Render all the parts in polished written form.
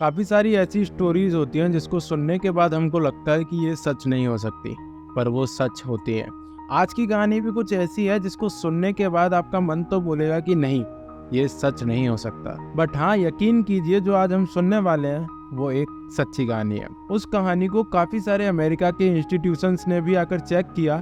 काफ़ी सारी ऐसी स्टोरीज होती हैं जिसको सुनने के बाद हमको लगता है कि ये सच नहीं हो सकती, पर वो सच होती है। आज की कहानी भी कुछ ऐसी है जिसको सुनने के बाद आपका मन तो बोलेगा कि नहीं, ये सच नहीं हो सकता। बट हाँ, यकीन कीजिए, जो आज हम सुनने वाले हैं वो एक सच्ची कहानी है। उस कहानी को काफ़ी सारे अमेरिका के इंस्टीट्यूशंस ने भी आकर चेक किया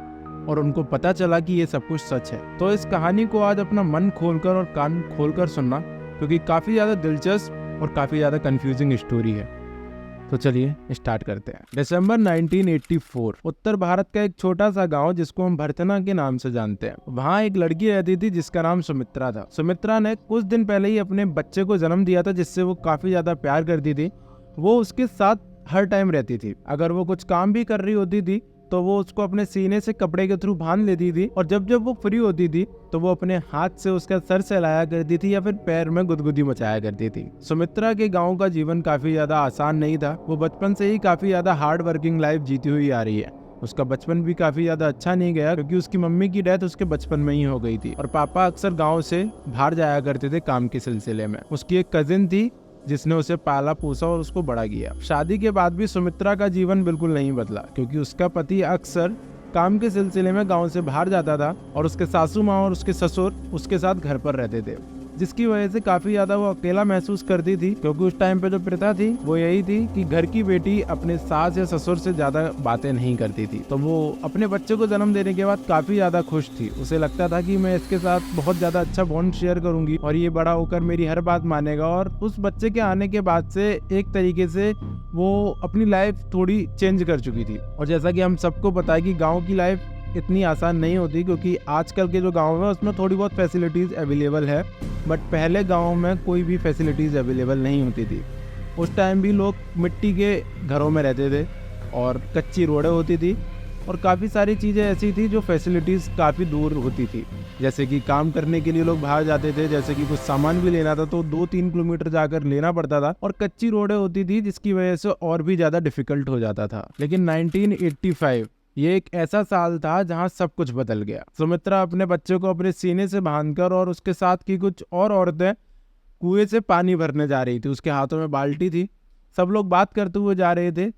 और उनको पता चला कि ये सब कुछ सच है। तो इस कहानी को आज अपना मन खोलकर और कान खोलकर सुनना, क्योंकि काफ़ी ज़्यादा दिलचस्प और काफ़ी ज़्यादा कंफ्यूजिंग स्टोरी है। तो चलिए स्टार्ट करते हैं। दिसंबर 1984, उत्तर भारत का एक छोटा सा गांव जिसको हम भरतना के नाम से जानते हैं, वहाँ एक लड़की रहती थी जिसका नाम सुमित्रा था। सुमित्रा ने कुछ दिन पहले ही अपने बच्चे को जन्म दिया था, जिससे वो काफ़ी ज़्यादा प्यार करती थी। वो उसके साथ हर टाइम रहती थी। अगर वो कुछ काम भी कर रही होती थी तो वो उसको अपने सीने से कपड़े के थ्रू बांध लेती थी, और जब जब वो फ्री होती थी तो वो अपने हाथ से उसका सर सहलाया करती थी या फिर पैर में गुदगुदी मचाया करती थी। सुमित्रा के गांव का जीवन काफी ज्यादा आसान नहीं था। वो बचपन से ही काफी ज्यादा हार्ड वर्किंग लाइफ जीती हुई आ रही है। उसका बचपन भी काफी ज्यादा अच्छा नहीं गया, क्योंकि उसकी मम्मी की डेथ उसके बचपन में ही हो गई थी और पापा अक्सर गाँव से बाहर जाया करते थे काम के सिलसिले में। उसकी एक कजिन थी जिसने उसे पाला पोसा और उसको बड़ा किया। शादी के बाद भी सुमित्रा का जीवन बिल्कुल नहीं बदला, क्योंकि उसका पति अक्सर काम के सिलसिले में गांव से बाहर जाता था और उसके सासू माँ और उसके ससुर उसके साथ घर पर रहते थे, जिसकी वजह से काफी ज्यादा वो अकेला महसूस करती थी। क्योंकि उस टाइम पे जो प्रथा थी वो यही थी कि घर की बेटी अपने सास या ससुर से ज्यादा बातें नहीं करती थी। तो वो अपने बच्चे को जन्म देने के बाद काफी ज्यादा खुश थी। उसे लगता था कि मैं इसके साथ बहुत ज्यादा अच्छा बॉन्ड शेयर करूंगी और ये बड़ा होकर मेरी हर बात मानेगा। और उस बच्चे के आने के बाद से एक तरीके से वो अपनी लाइफ थोड़ी चेंज कर चुकी थी। और जैसा कि हम सबको पता है कि गाँव की लाइफ इतनी आसान नहीं होती, क्योंकि आजकल के जो गाँव है उसमें थोड़ी बहुत फैसिलिटीज़ अवेलेबल है, बट पहले गाँव में कोई भी फैसिलिटीज़ अवेलेबल नहीं होती थी। उस टाइम भी लोग मिट्टी के घरों में रहते थे और कच्ची रोडें होती थी और काफ़ी सारी चीज़ें ऐसी थी जो फैसिलिटीज़ काफ़ी दूर होती थी। जैसे कि काम करने के लिए लोग बाहर जाते थे, जैसे कि कुछ सामान भी लेना था तो 2-3 किलोमीटर जाकर लेना पड़ता था, और कच्ची रोडें होती थी जिसकी वजह से और भी ज़्यादा डिफिकल्ट हो जाता था। लेकिन 1985 ये एक ऐसा साल था जहां सब कुछ बदल गया। सुमित्रा अपने बच्चे को अपने सीने से बांधकर और उसके साथ की कुछ और औरतें कुएं से पानी भरने जा रही थी। उसके हाथों में बाल्टी थी। सब लोग बात करते हुए जा रहे थे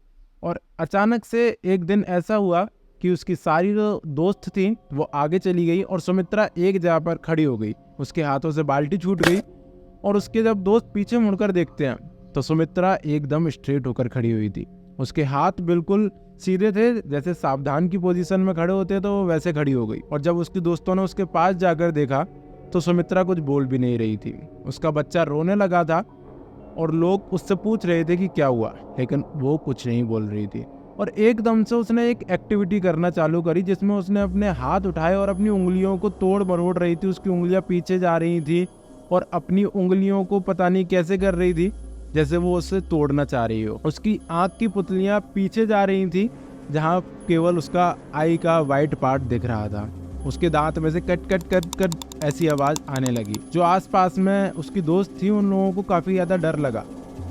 और अचानक से एक दिन ऐसा हुआ कि उसकी सारी जो दोस्त थी वो आगे चली गई और सुमित्रा एक जगह पर खड़ी हो गई। उसके हाथों से बाल्टी छूट गई और उसके जब दोस्त पीछे मुड़कर देखते हैं तो सुमित्रा एकदम स्ट्रेट होकर खड़ी हुई थी। उसके हाथ बिल्कुल सीधे थे, जैसे सावधान की पोजीशन में खड़े होते तो वो वैसे खड़ी हो गई। और जब उसके दोस्तों ने उसके पास जाकर देखा तो सुमित्रा कुछ बोल भी नहीं रही थी। उसका बच्चा रोने लगा था और लोग उससे पूछ रहे थे कि क्या हुआ, लेकिन वो कुछ नहीं बोल रही थी। और एकदम से उसने एक एक्टिविटी करना चालू करी जिसमें उसने अपने हाथ उठाए और अपनी उंगलियों को तोड़ मरोड़ रही थी। उसकी उंगलियां पीछे जा रही थी और अपनी उंगलियों को पता नहीं कैसे कर रही थी, जैसे वो उसे तोड़ना चाह रही हो। उसकी आंख की पुतलियां पीछे जा रही थी, जहां केवल उसका आई का वाइट पार्ट दिख रहा था। उसके दांत में से कट कट कट कट ऐसी आवाज आने लगी। जो आसपास में उसकी दोस्त थी उन लोगों को काफी ज्यादा डर लगा।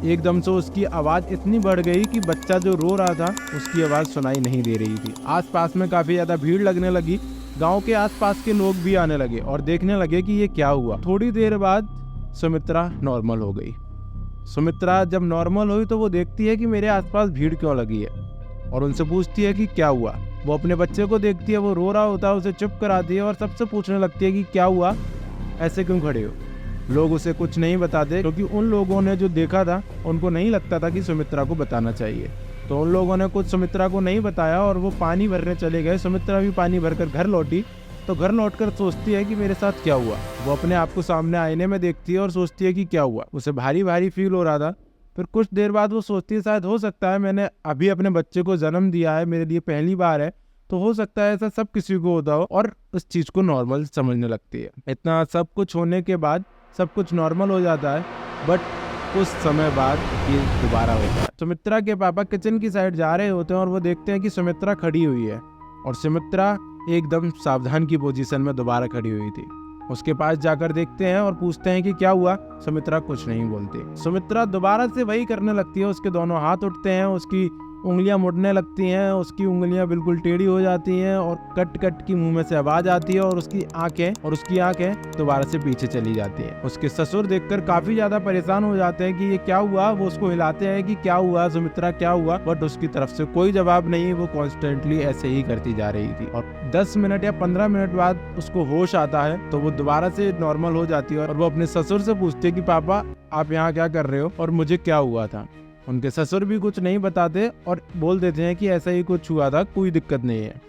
एकदम से उसकी आवाज इतनी बढ़ गई कि बच्चा जो रो रहा था उसकी आवाज सुनाई नहीं दे रही थी। आसपास में काफी ज्यादा भीड़ लगने लगी। गाँव के आसपास के लोग भी आने लगे और देखने लगे कि ये क्या हुआ। थोड़ी देर बाद सुमित्रा नॉर्मल हो गई। सुमित्रा जब नॉर्मल हुई तो वो देखती है कि मेरे आसपास भीड़ क्यों लगी है और उनसे पूछती है कि क्या हुआ। वो अपने बच्चे को देखती है, वो रो रहा होता है, उसे चुप कराती है और सबसे पूछने लगती है कि क्या हुआ, ऐसे क्यों खड़े हो। लोग उसे कुछ नहीं बताते, क्योंकि उन लोगों ने जो देखा था उनको नहीं लगता था कि सुमित्रा को बताना चाहिए। तो उन लोगों ने कुछ सुमित्रा को नहीं बताया और वो पानी भरने चले गए। सुमित्रा भी पानी भरकर घर लौटी तो घर लौटकर सोचती है कि मेरे साथ क्या हुआ। वो अपने आप को सामने आईने में देखती है और सोचती है कि क्या हुआ। उसे भारी भारी फील हो रहा था। फिर कुछ देर बाद वो सोचती है शायद हो सकता है मैंने अभी अपने बच्चे को जन्म दिया है, मेरे लिए पहली बार है, तो हो सकता है ऐसा सब किसी को होता हो, और उस चीज को नॉर्मल समझने लगती है। इतना सब कुछ होने के बाद सब कुछ नॉर्मल हो जाता है, बट कुछ समय बाद ये दोबारा होता है। सुमित्रा के पापा किचन की साइड जा रहे होते हैं और वो देखते हैं कि सुमित्रा खड़ी हुई है और सुमित्रा एकदम सावधान की पोजीशन में दोबारा खड़ी हुई थी। उसके पास जाकर देखते हैं और पूछते हैं कि क्या हुआ। सुमित्रा कुछ नहीं बोलती। सुमित्रा दोबारा से वही करने लगती है। उसके दोनों हाथ उठते हैं, उसकी उंगलियां मुड़ने लगती हैं, उसकी उंगलियां बिल्कुल टेढ़ी हो जाती हैं और कट कट की मुंह में से आवाज आती है और उसकी आंखें दोबारा से पीछे चली जाती हैं। उसके ससुर देखकर काफी ज्यादा परेशान हो जाते हैं कि ये क्या हुआ। वो उसको हिलाते हैं कि क्या हुआ सुमित्रा, क्या हुआ, बट उसकी तरफ से कोई जवाब नहीं। वो कॉन्स्टेंटली ऐसे ही करती जा रही थी और 10 मिनट या 15 मिनट बाद उसको होश आता है तो वो दोबारा से नॉर्मल हो जाती है और वो अपने ससुर से पूछती है कि पापा आप यहाँ क्या कर रहे हो और मुझे क्या हुआ था। उनके ससुर भी कुछ नहीं बताते और बोल देते हैं कि ऐसा ही कुछ हुआ था, कोई दिक्कत नहीं है।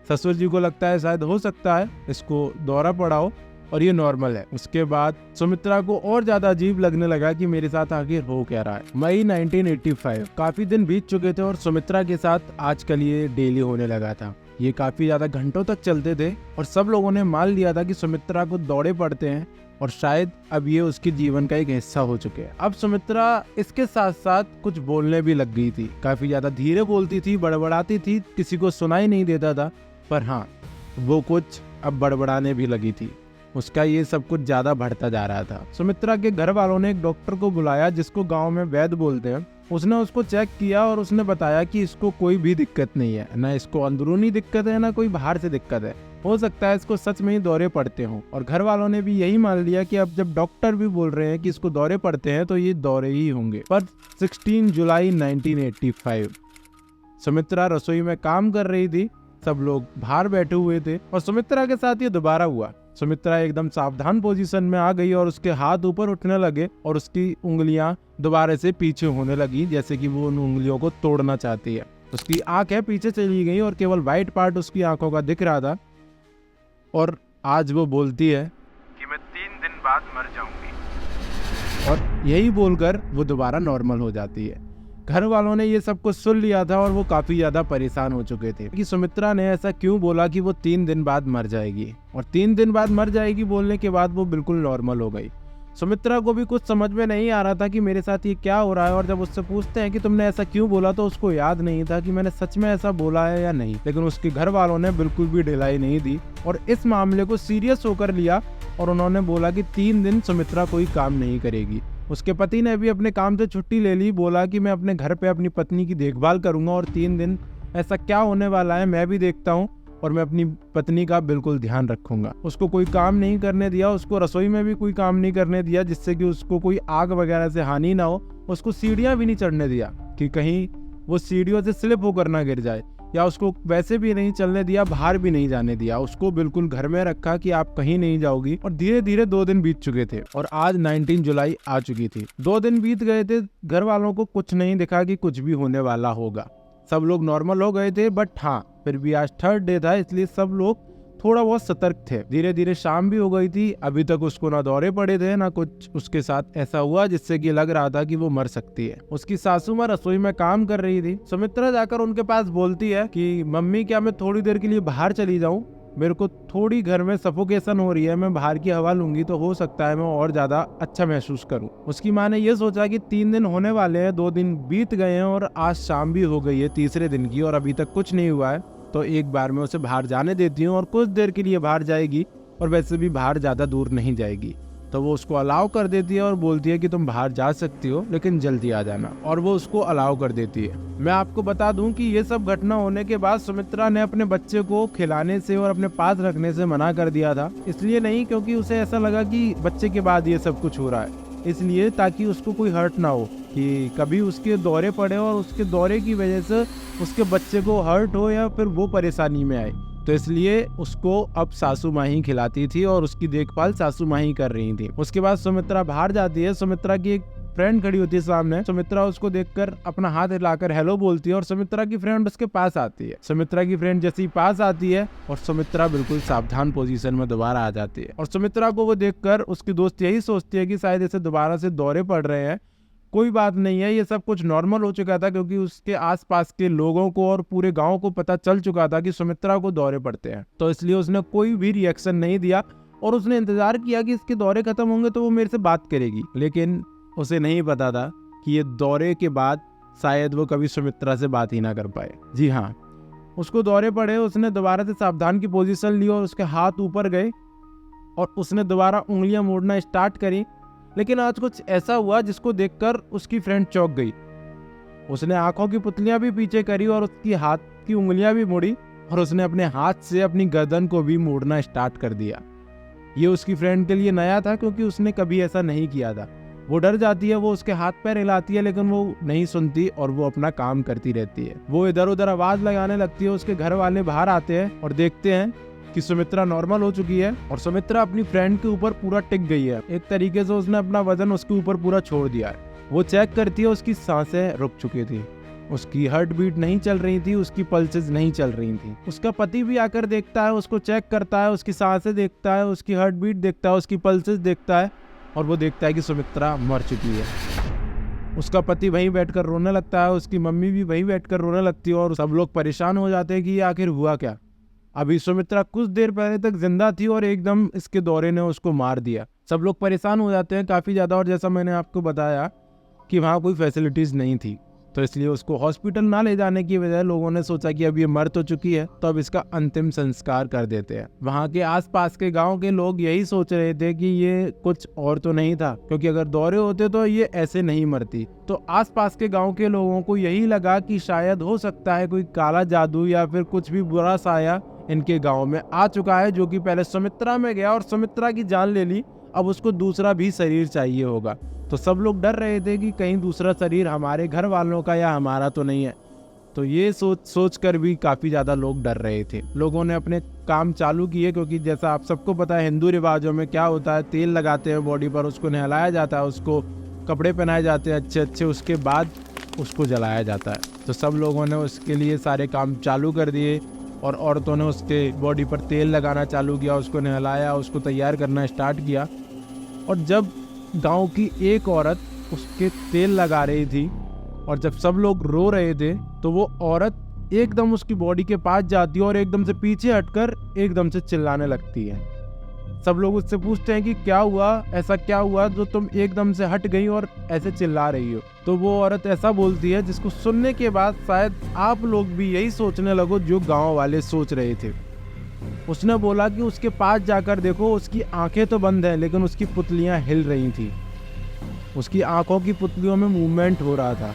ससुर जी को लगता है शायद हो सकता है इसको दौरा पड़ा हो और ये नॉर्मल है। उसके बाद सुमित्रा को और ज्यादा अजीब लगने लगा कि मेरे साथ आखिर हो क्या रहा है। मई 1985, काफी दिन बीत चुके थे और सुमित्रा के साथ आजकल ये डेली होने लगा था। ये काफी ज्यादा घंटों तक चलते थे और सब लोगों ने मान लिया था कि सुमित्रा को दौरे पड़ते हैं और शायद अब ये उसके जीवन का एक हिस्सा हो चुके हैं। अब सुमित्रा इसके साथ साथ कुछ बोलने भी लग गई थी। काफी ज्यादा धीरे बोलती थी, बड़बड़ाती थी, किसी को सुनाई नहीं देता था, पर हाँ वो कुछ अब बड़बड़ाने भी लगी थी। उसका ये सब कुछ ज्यादा बढ़ता जा रहा था। सुमित्रा के घर वालों ने एक डॉक्टर को बुलाया जिसको गांव में वैद्य बोलते हैं। उसने उसको चेक किया और उसने बताया कि इसको कोई भी दिक्कत नहीं है, ना इसको अंदरूनी दिक्कत है ना कोई बाहर से दिक्कत है। हो सकता है इसको सच में ही दौरे पड़ते हों और घर वालों ने भी यही मान लिया कि अब जब डॉक्टर भी बोल रहे हैं कि इसको दौरे पड़ते हैं तो ये दौरे ही होंगे। पर 16 जुलाई 1985 सुमित्रा रसोई में काम कर रही थी। सब लोग बाहर बैठे हुए थे और सुमित्रा के साथ ये दोबारा हुआ। सुमित्रा एकदम सावधान पोजीशन में आ गई और उसके हाथ ऊपर उठने लगे और उसकी उंगलियां दोबारा से पीछे होने लगी, जैसे कि वो उन उंगलियों को तोड़ना चाहती है। उसकी आंखें पीछे चली गई और केवल व्हाइट पार्ट उसकी आंखों का दिख रहा था। और आज वो बोलती है कि मैं 3 दिन बाद मर जाऊंगी और यही बोलकर वो दोबारा नॉर्मल हो जाती है। घर वालों ने ये सब कुछ सुन लिया था और वो काफी ज्यादा परेशान हो चुके थे कि सुमित्रा ने ऐसा क्यों बोला कि वो 3 दिन बाद मर जाएगी, और 3 दिन बाद मर जाएगी बोलने के बाद वो बिल्कुल नॉर्मल हो गई। सुमित्रा को भी कुछ समझ में नहीं आ रहा था कि मेरे साथ ये क्या हो रहा है, और जब उससे पूछते हैं कि तुमने ऐसा क्यों बोला तो उसको याद नहीं था कि मैंने सच में ऐसा बोला है या नहीं। लेकिन उसके घर वालों ने बिल्कुल भी ढिलाई नहीं दी और इस मामले को सीरियस होकर लिया और उन्होंने बोला कि 3 दिन सुमित्रा कोई काम नहीं करेगी। उसके पति ने भी अपने काम से छुट्टी ले ली, बोला कि मैं अपने घर पे अपनी पत्नी की देखभाल करूंगा और 3 दिन ऐसा क्या होने वाला है मैं भी देखता हूँ और मैं अपनी पत्नी का बिल्कुल ध्यान रखूंगा। उसको कोई काम नहीं करने दिया, उसको रसोई में भी कोई काम नहीं करने दिया जिससे कि उसको कोई आग वगैरह से हानि ना हो। उसको सीढ़ियां भी नहीं चढ़ने दिया कि कहीं वो सीढ़ियों से स्लिप होकर ना गिर जाए, या उसको वैसे भी नहीं चलने दिया, बाहर भी नहीं जाने दिया। उसको बिल्कुल घर में रखा कि आप कहीं नहीं जाओगी। और धीरे धीरे 2 दिन बीत चुके थे और आज 19 जुलाई आ चुकी थी। 2 दिन बीत गए थे, घर वालों को कुछ नहीं दिखा कि कुछ भी होने वाला होगा। सब लोग नॉर्मल हो गए थे, बट हाँ फिर भी आज 3rd डे था, इसलिए सब लोग थोड़ा बहुत सतर्क थे। धीरे धीरे शाम भी हो गई थी। अभी तक उसको ना दौरे पड़े थे ना कुछ उसके साथ ऐसा हुआ जिससे कि लग रहा था कि वो मर सकती है। उसकी सासू माँ रसोई में काम कर रही थी। सुमित्रा जाकर उनके पास बोलती है कि मम्मी क्या मैं थोड़ी देर के लिए बाहर चली जाऊं, मेरे को थोड़ी घर में सफोकेशन हो रही है, मैं बाहर की हवा लूंगी तो हो सकता है मैं और ज्यादा अच्छा महसूस करूं। उसकी माँ ने ये सोचा कि 3 दिन होने वाले हैं, 2 दिन बीत गए हैं और आज शाम भी हो गई है तीसरे दिन की और अभी तक कुछ नहीं हुआ है, तो एक बार मैं उसे बाहर जाने देती हूँ और कुछ देर के लिए बाहर जाएगी और वैसे भी बाहर ज्यादा दूर नहीं जाएगी। तो वो उसको अलाउ कर देती है और बोलती है कि तुम बाहर जा सकती हो लेकिन जल्दी आ जाना, और वो उसको अलाउ कर देती है। मैं आपको बता दूं कि ये सब घटना होने के बाद सुमित्रा ने अपने बच्चे को खिलाने से और अपने पास रखने से मना कर दिया था। इसलिए नहीं क्योंकि उसे ऐसा लगा कि बच्चे के बाद ये सब कुछ हो रहा है, इसलिए ताकि उसको कोई हर्ट ना हो कि कभी उसके दौरे पड़े और उसके दौरे की वजह से उसके बच्चे को हर्ट हो या फिर वो परेशानी में आए। तो इसलिए उसको अब सासू माँ ही खिलाती थी और उसकी देखभाल सासू माँ ही कर रही थी। उसके बाद सुमित्रा बाहर जाती है। सुमित्रा की एक फ्रेंड खड़ी होती है सामने। सुमित्रा उसको देखकर अपना हाथ हिलाकर हेलो बोलती है और सुमित्रा की फ्रेंड उसके पास आती है। सुमित्रा की फ्रेंड जैसे ही पास आती है और सुमित्रा बिल्कुल सावधान पोजीशन में दोबारा आ जाती है और सुमित्रा को वो देखकर उसकी दोस्त यही सोचती है कि शायद इसे दोबारा से दौरे पड़ रहे हैं। कोई बात नहीं है, ये सब कुछ नॉर्मल हो चुका था क्योंकि उसके आसपास के लोगों को और पूरे गांव को पता चल चुका था कि सुमित्रा को दौरे पड़ते हैं, तो इसलिए उसने कोई भी रिएक्शन नहीं दिया और उसने इंतजार किया कि इसके दौरे खत्म होंगे तो वो मेरे से बात करेगी। लेकिन उसे नहीं पता था कि ये दौरे के बाद शायद वो कभी सुमित्रा से बात ही ना कर पाए। जी हाँ, उसको दौरे पड़े, उसने दोबारा से सावधान की पोजीशन ली और उसके हाथ ऊपर गए और उसने दोबारा उंगलियां मोड़ना स्टार्ट करी। लेकिन आज कुछ ऐसा हुआ जिसको देखकर उसकी फ्रेंड चौंक गई। उसने आंखों की पुतलियां भी पीछे करी और उसकी हाथ की उंगलियां भी मोड़ी और उसने अपने हाथ से अपनी गर्दन को भी मोड़ना स्टार्ट कर दिया। ये उसकी फ्रेंड के लिए नया था क्योंकि उसने कभी ऐसा नहीं किया था। वो डर जाती है, वो उसके हाथ पैर हिलाती है लेकिन वो नहीं सुनती और वो अपना काम करती रहती है। वो इधर उधर आवाज लगाने लगती है। उसके घर वाले बाहर आते हैं और देखते हैं कि सुमित्रा नॉर्मल हो चुकी है और सुमित्रा अपनी फ्रेंड के ऊपर पूरा टिक गई है। एक तरीके से उसने अपना वजन उसके ऊपर पूरा छोड़ दिया है। वो चेक करती है, उसकी सांसें रुक चुकी थी, उसकी हार्ट बीट नहीं चल रही थी, उसकी पल्सेस नहीं चल रही थी। उसका पति भी आकर देखता है, उसको चेक करता है, उसकी सांसें देखता है, उसकी हार्ट बीट देखता है, उसकी पल्सेस देखता है और वो देखता है कि सुमित्रा मर चुकी है। उसका पति वहीं बैठकर रोने लगता है, उसकी मम्मी भी वहीं बैठकर रोने लगती है और सब लोग परेशान हो जाते हैं कि ये आखिर हुआ क्या। अभी सुमित्रा कुछ देर पहले तक जिंदा थी और एकदम इसके दौरे ने उसको मार दिया। सब लोग परेशान हो जाते हैं काफ़ी ज़्यादा और जैसा मैंने आपको बताया कि वहाँ कोई फैसिलिटीज़ नहीं थी, तो इसलिए उसको हॉस्पिटल ना ले जाने की बजाय लोगों ने सोचा कि अब ये मर तो चुकी है तो अब इसका अंतिम संस्कार कर देते हैं। वहाँ के आसपास के गांव के लोग यही सोच रहे थे कि ये कुछ और तो नहीं था, क्योंकि अगर दौरे होते तो ये ऐसे नहीं मरती। तो आसपास के गांव के लोगों को यही लगा कि शायद हो सकता है कोई काला जादू या फिर कुछ भी बुरा साया इनके गाँव में आ चुका है, जो कि पहले सुमित्रा में गया और सुमित्रा की जान ले ली, अब उसको दूसरा भी शरीर चाहिए होगा। तो सब लोग डर रहे थे कि कहीं दूसरा शरीर हमारे घर वालों का या हमारा तो नहीं है। तो ये सोच कर भी काफ़ी ज़्यादा लोग डर रहे थे। लोगों ने अपने काम चालू किए, क्योंकि जैसा आप सबको पता है हिंदू रिवाजों में क्या होता है, तेल लगाते हैं बॉडी पर, उसको नहलाया जाता है, उसको कपड़े पहनाए जाते हैं अच्छे अच्छे, उसके बाद उसको जलाया जाता है। तो सब लोगों ने उसके लिए सारे काम चालू कर दिए और औरतों ने उसके बॉडी पर तेल लगाना चालू किया, उसको नहलाया, उसको तैयार करना स्टार्ट किया। और जब गांव की एक औरत उसके तेल लगा रही थी और जब सब लोग रो रहे थे तो वो औरत एकदम उसकी बॉडी के पास जाती है और एकदम से पीछे हटकर एकदम से चिल्लाने लगती है। सब लोग उससे पूछते हैं कि क्या हुआ, ऐसा क्या हुआ जो तुम एकदम से हट गई और ऐसे चिल्ला रही हो। तो वो औरत ऐसा बोलती है जिसको सुनने के बाद शायद आप लोग भी यही सोचने लगो जो गाँव वाले सोच रहे थे। उसने बोला कि उसके पास जाकर देखो, उसकी आंखें तो बंद हैं लेकिन उसकी पुतलियां हिल रही थी, उसकी आंखों की पुतलियों में मूवमेंट हो रहा था।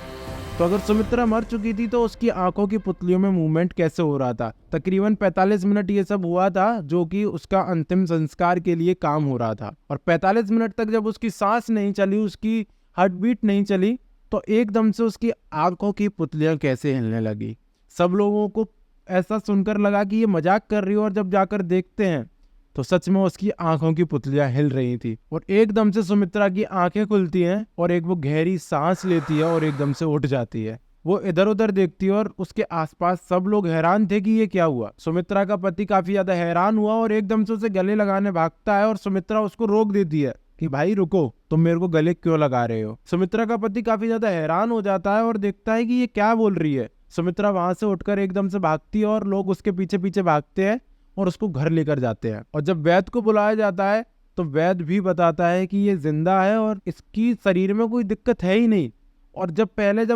तो अगर सुमित्रा मर चुकी थी तो उसकी आंखों की पुतलियों में मूवमेंट कैसे हो रहा था? तकरीबन 45 मिनट ये सब हुआ था, जो कि उसका अंतिम संस्कार के लिए काम हो रहा था। और 45 मिनट तक जब उसकी सांस नहीं चली, उसकी हार्ट बीट नहीं चली, तो एकदम से उसकी आंखों की पुतलियां कैसे हिलने लगी। सब लोगों को ऐसा सुनकर लगा कि ये मजाक कर रही हो और जब जाकर देखते हैं तो सच में उसकी आंखों की पुतलियां हिल रही थी। और एकदम से सुमित्रा की आंखें खुलती हैं और एक वो गहरी सांस लेती है और एकदम से उठ जाती है। वो इधर उधर देखती है और उसके आसपास सब लोग हैरान थे कि ये क्या हुआ। सुमित्रा का पति काफी ज्यादा हैरान हुआ और एकदम से उसे गले लगाने भागता है और सुमित्रा उसको रोक देती है कि भाई रुको, तुम मेरे को गले क्यों लगा रहे हो। सुमित्रा का पति काफी ज्यादा हैरान हो जाता है और देखता है कि ये क्या बोल रही है। सुमित्रा वहां से उठकर एकदम से भागती है और लोग उसके पीछे पीछे भागते हैं और उसको घर लेकर जाते हैं। और जब वैद्य को बुलाया जाता है तो वैद्य भी बताता है कि ये जिंदा है और इसकी शरीर में कोई दिक्कत है ही नहीं। और जब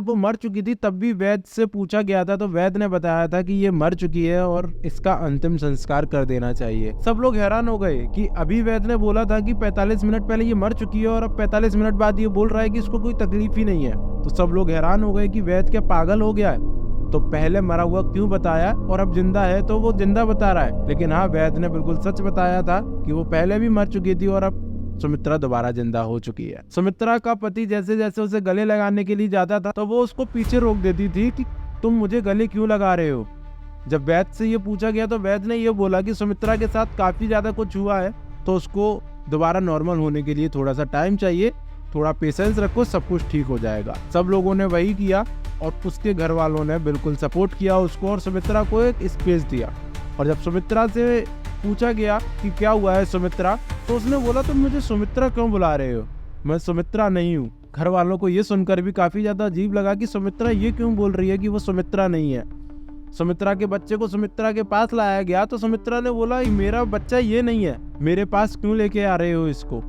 वो मर चुकी थी तब भी वैद्य से पूछा गया था तो वैद्य ने बताया था कि ये मर चुकी है और इसका अंतिम संस्कार कर देना चाहिए। सब लोग हैरान हो गए कि अभी वैद्य ने बोला था कि 45 मिनट पहले ये मर चुकी है और अब 45 मिनट बाद ये बोल रहा है कि इसको कोई तकलीफ ही नहीं है। तो सब लोग हैरान हो गए कि वैद्य क्या पागल हो गया है, तो पहले मरा हुआ क्यों बताया और अब जिंदा है तो वो जिंदा बता रहा है। लेकिन हाँ, वैद्य ने बिल्कुल सच बताया था कि वो पहले भी मर चुकी थी और अब सुमित्रा दोबारा जिंदा हो चुकी है। सुमित्रा का पति जैसे जैसे उसे गले लगाने के लिए जाता था तो वो उसको पीछे रोक देती थी कि तुम मुझे गले क्यों लगा रहे हो। जब वैद्य से ये पूछा गया तो वैद्य ने ये बोला कि सुमित्रा के साथ काफी ज्यादा कुछ हुआ है तो उसको दोबारा नॉर्मल होने के लिए थोड़ा सा टाइम चाहिए, थोड़ा पेशेंस रखो, सब कुछ ठीक हो जाएगा। सब लोगों ने वही किया और उसके घर वालों ने बिल्कुल सपोर्ट किया उसको और सुमित्रा को एक स्पेस दिया। और जब सुमित्रा से पूछा गया कि क्या हुआ है सुमित्रा, तो उसने बोला तुम मुझे सुमित्रा क्यों बुला रहे हो, मैं सुमित्रा नहीं हूँ। घर वालों को ये सुनकर भी काफी ज्यादा अजीब लगा कि सुमित्रा ये क्यों बोल रही है कि वो सुमित्रा नहीं है। सुमित्रा के बच्चे को सुमित्रा के पास लाया गया तो सुमित्रा ने बोला मेरा बच्चा ये नहीं है, मेरे पास क्यों लेके आ रहे हो इसको।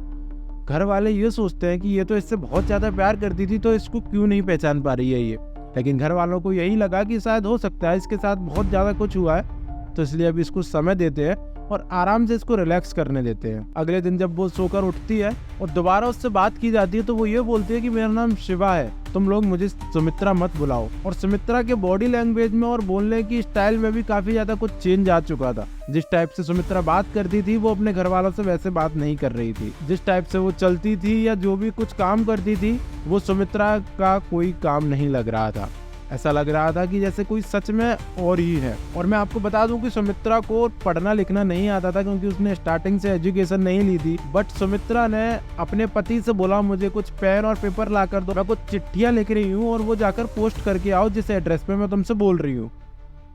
घर वाले ये सोचते हैं कि ये तो इससे बहुत ज्यादा प्यार करती थी तो इसको क्यों नहीं पहचान पा रही है ये। लेकिन घर वालों को यही लगा कि शायद हो सकता है इसके साथ बहुत ज्यादा कुछ हुआ है तो इसलिए अभी इसको समय देते हैं और आराम से इसको रिलैक्स करने देते हैं। अगले दिन जब वो सोकर उठती है और दोबारा उससे बात की जाती है तो वो ये बोलती है कि मेरा नाम शिवा है, तुम लोग मुझे सुमित्रा मत बुलाओ। और सुमित्रा के बॉडी लैंग्वेज में और बोलने की स्टाइल में भी काफी ज्यादा कुछ चेंज आ चुका था। जिस टाइप से सुमित्रा बात करती थी वो अपने घर वालों से वैसे बात नहीं कर रही थी। जिस टाइप से वो चलती थी या जो भी कुछ काम करती थी वो सुमित्रा का कोई काम नहीं लग रहा था। ऐसा लग रहा था कि जैसे कोई सच में और ही है। और मैं आपको बता दूं कि सुमित्रा को पढ़ना लिखना नहीं आता था क्योंकि उसने स्टार्टिंग से एजुकेशन नहीं ली थी। बट सुमित्रा ने अपने पति से बोला मुझे कुछ पेन और पेपर ला कर दो, मैं कुछ चिट्ठियां लिख रही हूँ और वो जाकर पोस्ट करके आओ जिस एड्रेस पे मैं तुमसे बोल रही हूँ।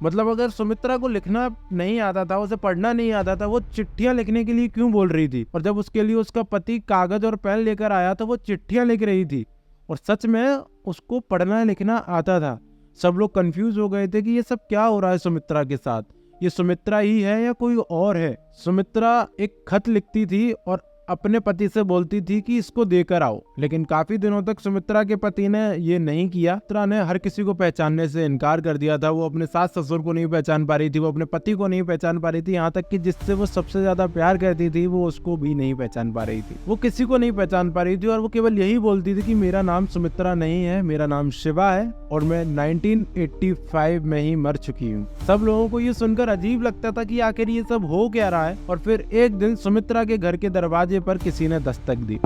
मतलब अगर सुमित्रा को लिखना नहीं आता था, उसे पढ़ना नहीं आता था, वो चिट्ठियां लिखने के लिए क्यों बोल रही थी? और जब उसके लिए उसका पति कागज और पेन लेकर आया तो वो चिट्ठियां लिख रही थी और सच में उसको पढ़ना लिखना आता था। सब लोग कंफ्यूज हो गए थे कि ये सब क्या हो रहा है सुमित्रा के साथ, ये सुमित्रा ही है या कोई और है। सुमित्रा एक खत लिखती थी और अपने पति से बोलती थी कि इसको देकर आओ, लेकिन काफी दिनों तक सुमित्रा के पति ने ये नहीं किया। सुमित्रा ने हर किसी को पहचानने से इनकार कर दिया था। वो अपने सास ससुर को नहीं पहचान पा रही थी, वो अपने पति को नहीं पहचान पा रही थी, यहाँ तक कि जिससे वो सबसे ज्यादा प्यार करती थी वो उसको भी नहीं पहचान पा रही थी। वो किसी को नहीं पहचान पा रही थी और वो केवल यही बोलती थी कि मेरा नाम सुमित्रा नहीं है, मेरा नाम शिवा है और मैं 1985 में ही मर चुकी हूँ। सब लोगों को ये सुनकर अजीब लगता था कि आखिर ये सब हो क्या रहा है। और फिर एक दिन सुमित्रा के घर के दरवाजे पर किसी ने दस्तक दी।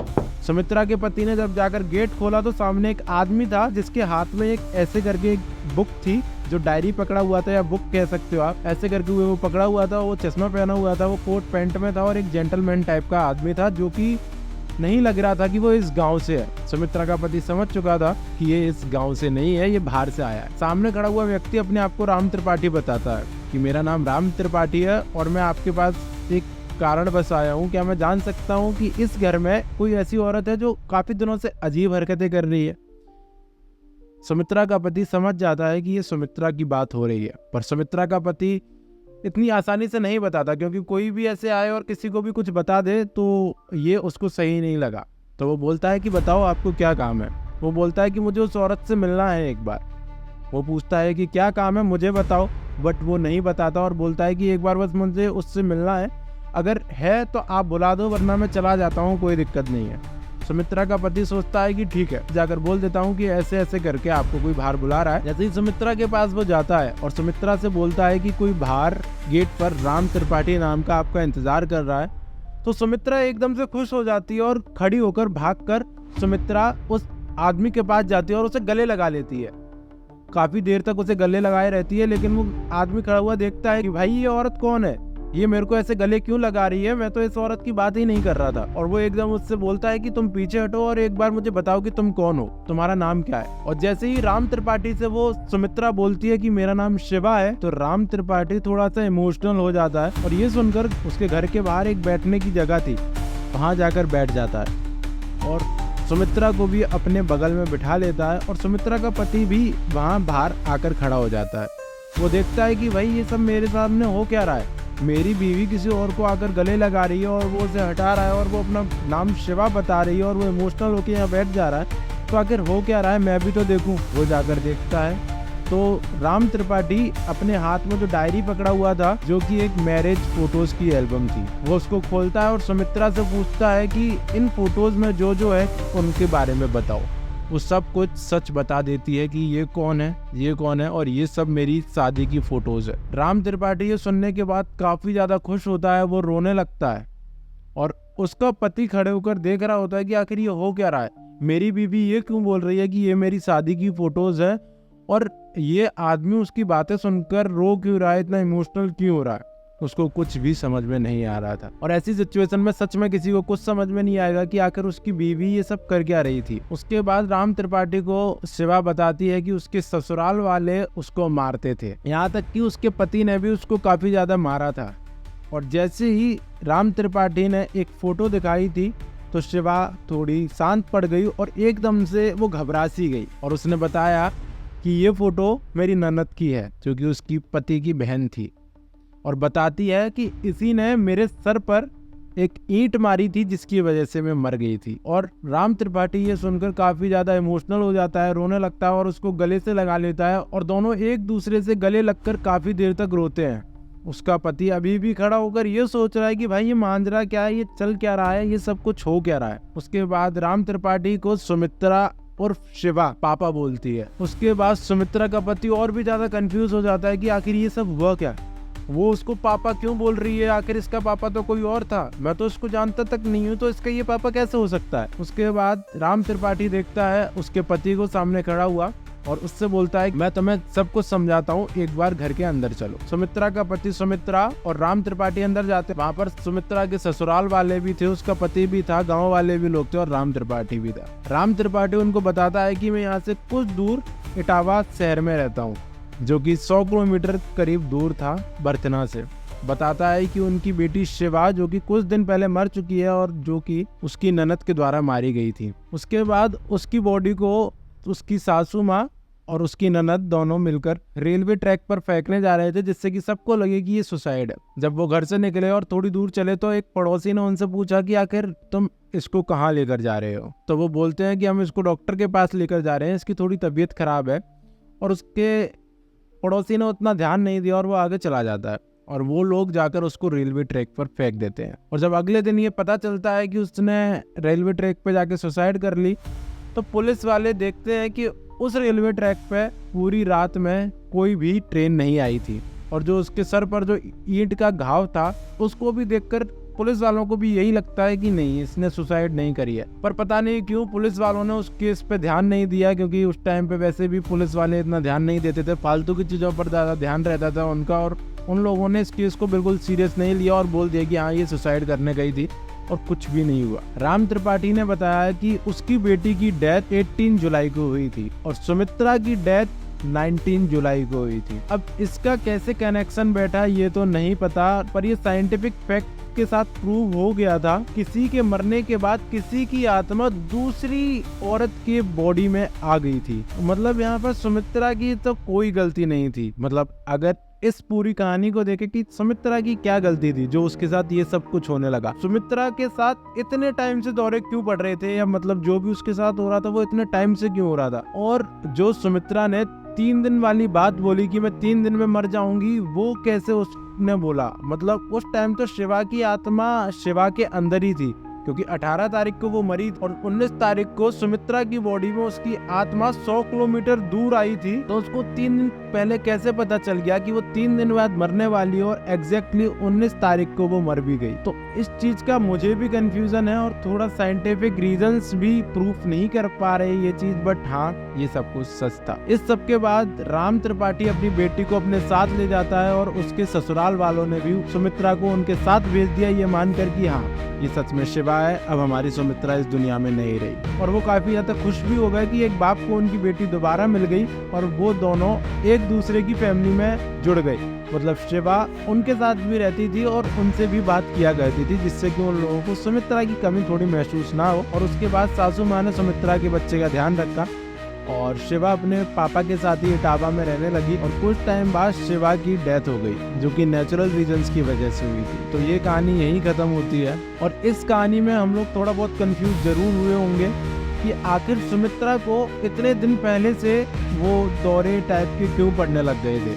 सुमित्रा के पति ने जब जाकर गेट खोला तो सामने एक आदमी था जिसके हाथ में एक ऐसे करके एक बुक थी, जो डायरी पकड़ा हुआ था या बुक कह सकते हो आप, ऐसे करके वो पकड़ा हुआ था। वो चश्मा पहना हुआ था, वो कोट पैंट में था और एक जेंटलमैन टाइप का आदमी था जो कि नहीं लग रहा था कि वो इस गांव से है। सुमित्रा का पति समझ चुका था कि ये इस गांव से नहीं है, ये बाहर से आया है। सामने खड़ा हुआ व्यक्ति अपने आप को राम त्रिपाठी बताता है कि मेरा नाम राम त्रिपाठी है और मैं आपके पास एक कारण बस आया हूँ। क्या मैं जान सकता हूँ कि इस घर में कोई ऐसी औरत है जो काफी दिनों से अजीब हरकतें कर रही है? सुमित्रा का पति समझ जाता है कि ये सुमित्रा की बात हो रही है, पर सुमित्रा का पति इतनी आसानी से नहीं बताता क्योंकि कोई भी ऐसे आए और किसी को भी कुछ बता दे तो ये उसको सही नहीं लगा। तो वो बोलता है कि बताओ आपको क्या काम है। वो बोलता है कि मुझे उस औरत से मिलना है एक बार। वो पूछता है कि क्या काम है मुझे बताओ, बट वो नहीं बताता और बोलता है कि एक बार बस मुझे उससे मिलना है, अगर है तो आप बुला दो वरना मैं चला जाता हूँ, कोई दिक्कत नहीं है। सुमित्रा का पति सोचता है कि ठीक है, जाकर बोल देता हूँ कि ऐसे ऐसे करके आपको कोई बाहर बुला रहा है। जैसे ही सुमित्रा के पास वो जाता है और सुमित्रा से बोलता है कि कोई बाहर गेट पर राम त्रिपाठी नाम का आपका इंतजार कर रहा है, तो सुमित्रा एकदम से खुश हो जाती है और खड़ी होकर भागकर सुमित्रा उस आदमी के पास जाती है और उसे गले लगा लेती है। काफी देर तक उसे गले लगाए रहती है, लेकिन वो आदमी खड़ा हुआ देखता है कि भाई ये औरत कौन है, ये मेरे को ऐसे गले क्यों लगा रही है, मैं तो इस औरत की बात ही नहीं कर रहा था। और वो एकदम उससे बोलता है कि तुम पीछे हटो और एक बार मुझे बताओ कि तुम कौन हो, तुम्हारा नाम क्या है। और जैसे ही राम त्रिपाठी से वो सुमित्रा बोलती है कि मेरा नाम शिवा है, तो राम त्रिपाठी थोड़ा सा इमोशनल हो जाता है और ये सुनकर उसके घर के बाहर एक बैठने की जगह थी, वहां जाकर बैठ जाता है और सुमित्रा को भी अपने बगल में बिठा लेता है। और सुमित्रा का पति भी वहां बाहर आकर खड़ा हो जाता है। वो देखता है कि भाई ये सब मेरे सामने हो क्या रहा है, मेरी बीवी किसी और को आकर गले लगा रही है और वो उसे हटा रहा है और वो अपना नाम शिवा बता रही है और वो इमोशनल होकर यहाँ बैठ जा रहा है, तो आखिर हो क्या रहा है, मैं भी तो देखूं। वो जाकर देखता है तो राम त्रिपाठी अपने हाथ में जो डायरी पकड़ा हुआ था, जो कि एक मैरिज फोटोज की एल्बम थी, वो उसको खोलता है और सुमित्रा से पूछता है कि इन फोटोज में जो जो है उनके बारे में बताओ। वो सब कुछ सच बता देती है कि ये कौन है, ये कौन है और ये सब मेरी शादी की फोटोज है। राम त्रिपाठी ये सुनने के बाद काफी ज्यादा खुश होता है, वो रोने लगता है और उसका पति खड़े होकर देख रहा होता है कि आखिर ये हो क्या रहा है, मेरी बीवी ये क्यों बोल रही है कि ये मेरी शादी की फोटोज है और ये आदमी उसकी बातें सुनकर रो क्यों रहा है, इतना इमोशनल क्यों हो रहा है। उसको कुछ भी समझ में नहीं आ रहा था और ऐसी सिचुएशन में सच में किसी को कुछ समझ में नहीं आएगा कि आखिर उसकी बीवी ये सब कर क्या रही थी। उसके बाद राम त्रिपाठी को शिवा बताती है कि उसके ससुराल वाले उसको मारते थे, यहाँ तक कि उसके पति ने भी उसको काफी ज्यादा मारा था। और जैसे ही राम त्रिपाठी ने एक फोटो दिखाई थी तो शिवा थोड़ी शांत पड़ गई और एकदम से वो घबरा सी गई और उसने बताया कि ये फोटो मेरी ननद की है, जो कि उसकी पति की बहन थी, और बताती है कि इसी ने मेरे सर पर एक ईंट मारी थी जिसकी वजह से मैं मर गई थी। और राम त्रिपाठी ये सुनकर काफी ज्यादा इमोशनल हो जाता है, रोने लगता है और उसको गले से लगा लेता है और दोनों एक दूसरे से गले लगकर काफी देर तक रोते हैं। उसका पति अभी भी खड़ा होकर ये सोच रहा है कि भाई ये मांजरा क्या है, ये चल क्या रहा है, ये सब कुछ हो क्या रहा है। उसके बाद राम त्रिपाठी को सुमित्रा और शिवा पापा बोलती है। उसके बाद सुमित्रा का पति और भी ज्यादा कंफ्यूज हो जाता है कि आखिर ये सब हुआ क्या, वो उसको पापा क्यों बोल रही है, आखिर इसका पापा तो कोई और था, मैं तो इसको जानता तक नहीं हूँ, तो इसका ये पापा कैसे हो सकता है। उसके बाद राम त्रिपाठी देखता है उसके पति को सामने खड़ा हुआ और उससे बोलता है मैं तुम्हें सब कुछ समझाता हूँ, एक बार घर के अंदर चलो। सुमित्रा का पति सुमित्रा और राम त्रिपाठी अंदर जाते। वहाँ पर सुमित्रा के ससुराल वाले भी थे, उसका पति भी था, गाँव वाले भी लोग थे और राम त्रिपाठी भी था। राम त्रिपाठी उनको बताता है कि मैं यहाँ से कुछ दूर इटावा शहर में रहता हूँ, जो कि 100 किलोमीटर करीब दूर था बर्थना से। बताता है कि उनकी बेटी शिवा जो कि कुछ दिन पहले मर चुकी है और जो कि उसकी ननद के द्वारा मारी गई थी। उसके बाद उसकी बॉडी को उसकी सासू माँ और उसकी ननद दोनों मिलकर रेलवे ट्रैक पर फेंकने जा रहे थे, जिससे कि सबको लगे कि ये सुसाइड है। जब वो घर से निकले और थोड़ी दूर चले तो एक पड़ोसी ने उनसे पूछा कि आखिर तुम इसको कहाँ लेकर जा रहे हो। तो वो बोलते हैं कि हम इसको डॉक्टर के पास लेकर जा रहे हैं, इसकी थोड़ी तबीयत खराब है। और उसके पड़ोसी ने उतना ध्यान नहीं दिया और वो आगे चला जाता है और वो लोग जाकर उसको रेलवे ट्रैक पर फेंक देते हैं। और जब अगले दिन ये पता चलता है कि उसने रेलवे ट्रैक पे जाके सुसाइड कर ली, तो पुलिस वाले देखते हैं कि उस रेलवे ट्रैक पे पूरी रात में कोई भी ट्रेन नहीं आई थी और जो उसके सर पर जो ईंट का घाव था उसको भी देखकर पुलिस वालों को भी यही लगता है कि नहीं, इसने सुसाइड नहीं करी है। पर पता नहीं क्यों पुलिस वालों ने उस केस पे ध्यान नहीं दिया, क्योंकि उस टाइम पे वैसे भी पुलिस वाले इतना ध्यान नहीं देते थे, फालतू की चीज़ों पर ज़्यादा ध्यान रहता था उनका। और उन लोगों ने इस केस को बिल्कुल सीरियस नहीं लिया और बोल दिया कि हाँ ये सुसाइड करने गई थी और कुछ भी नहीं हुआ। राम त्रिपाठी ने बताया कि उसकी बेटी की डेथ 18 जुलाई को हुई थी और सुमित्रा की डेथ 19 जुलाई को हुई थी। अब इसका कैसे कनेक्शन बैठा ये तो नहीं पता, पर ये साइंटिफिक फैक्ट के साथ प्रूव हो गया था। किसी के मरने के बाद किसी की आत्मा दूसरी औरत के बॉडी में आ गई थी। मतलब यहाँ पर सुमित्रा की तो कोई गलती नहीं थी। मतलब अगर इस पूरी कहानी को देखे कि सुमित्रा की क्या गलती थी जो उसके साथ ये सब कुछ होने लगा, सुमित्रा के साथ इतने टाइम से दौरे क्यों पड़ रहे थे, या मतलब जो भी उसके साथ हो रहा था वो इतने टाइम से क्यों हो रहा था। और जो सुमित्रा ने 3 दिन वाली बात बोली कि मैं 3 दिन में मर जाऊंगी, वो कैसे उसने बोला। मतलब उस टाइम तो शिवा की आत्मा शिवा के अंदर ही थी, क्योंकि 18 तारीख को वो मरी और 19 तारीख को सुमित्रा की बॉडी में उसकी आत्मा 100 किलोमीटर दूर आई थी। तो उसको 3 दिन पहले कैसे पता चल गया कि वो 3 दिन बाद मरने वाली है और एग्जैक्टली 19 तारीख को वो मर भी गई। तो इस चीज का मुझे भी कंफ्यूजन है और थोड़ा साइंटिफिक रीजंस भी प्रूफ नहीं कर पा रहे ये चीज, बट हाँ ये सब कुछ सच था। इस सब के बाद राम त्रिपाठी अपनी बेटी को अपने साथ ले जाता है और उसके ससुराल वालों ने भी सुमित्रा को उनके साथ भेज दिया, ये मानकर कि हाँ ये सच में शिवा है, अब हमारी सुमित्रा इस दुनिया में नहीं रही। और वो काफी ज्यादा खुश भी हो गए कि एक बाप को उनकी बेटी दोबारा मिल गई और वो दोनों एक दूसरे की फैमिली में जुड़ गए। मतलब शिवा उनके साथ भी रहती थी और उनसे भी बात किया करती थी, जिससे कि उन लोगों को सुमित्रा की कमी थोड़ी महसूस ना हो। और उसके बाद सासू माँ ने सुमित्रा के बच्चे का ध्यान रखा और शिवा अपने पापा के साथ ही इटावा में रहने लगी। और कुछ टाइम बाद शिवा की डेथ हो गई, जो कि नेचुरल रीजंस की वजह से हुई थी। तो ये कहानी यहीं खत्म होती है। और इस कहानी में हम लोग थोड़ा बहुत कंफ्यूज जरूर हुए होंगे कि आखिर सुमित्रा को इतने दिन पहले से वो दौरे टाइप के क्यों पड़ने लग गए थे,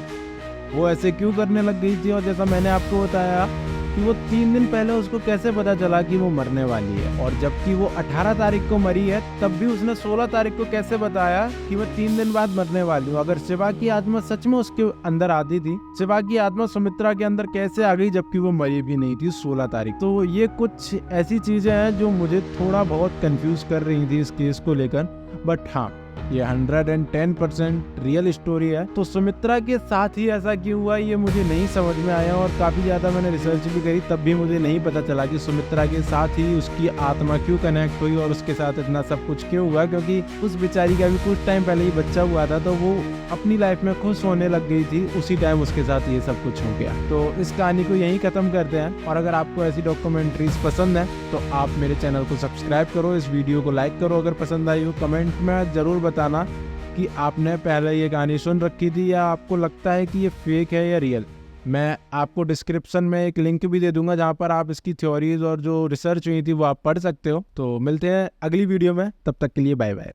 वो ऐसे क्यों करने लग गई थी। और जैसा मैंने आपको बताया कि वो 3 दिन पहले उसको कैसे पता चला कि वो मरने वाली है, और जबकि वो 18 तारीख को मरी है तब भी उसने 16 तारीख को कैसे बताया कि मैं 3 दिन बाद मरने वाली हूँ। अगर शिवा की आत्मा सच में उसके अंदर आती थी, शिवा की आत्मा सुमित्रा के अंदर कैसे आ गई जबकि वो मरी भी नहीं थी 16 तारीख। तो ये कुछ ऐसी चीजें हैं जो मुझे थोड़ा बहुत कंफ्यूज कर रही थी इस केस को लेकर। बट हाँ ये 110% रियल स्टोरी है। तो सुमित्रा के साथ ही ऐसा क्यों हुआ ये मुझे नहीं समझ में आया, और काफी ज्यादा मैंने रिसर्च भी करी तब भी मुझे नहीं पता चला कि सुमित्रा के साथ ही उसकी आत्मा क्यों कनेक्ट हुई और उसके साथ इतना सब कुछ क्यों हुआ। क्योंकि उस बेचारी का भी कुछ टाइम पहले ही बच्चा हुआ था, तो वो अपनी लाइफ में खुश होने लग गई थी, उसी टाइम उसके साथ ये सब कुछ हो गया। तो इस कहानी को यहीं खत्म करते हैं। और अगर आपको ऐसी डॉक्यूमेंट्रीज पसंद है तो आप मेरे चैनल को सब्सक्राइब करो, इस वीडियो को लाइक करो। अगर पसंद आई हो कमेंट में जरूर बताना कि आपने पहले ये कहानी सुन रखी थी या आपको लगता है कि ये फेक है या रियल। मैं आपको डिस्क्रिप्शन में एक लिंक भी दे दूंगा जहां पर आप इसकी थ्योरीज और जो रिसर्च हुई थी वो आप पढ़ सकते हो। तो मिलते हैं अगली वीडियो में, तब तक के लिए बाय बाय।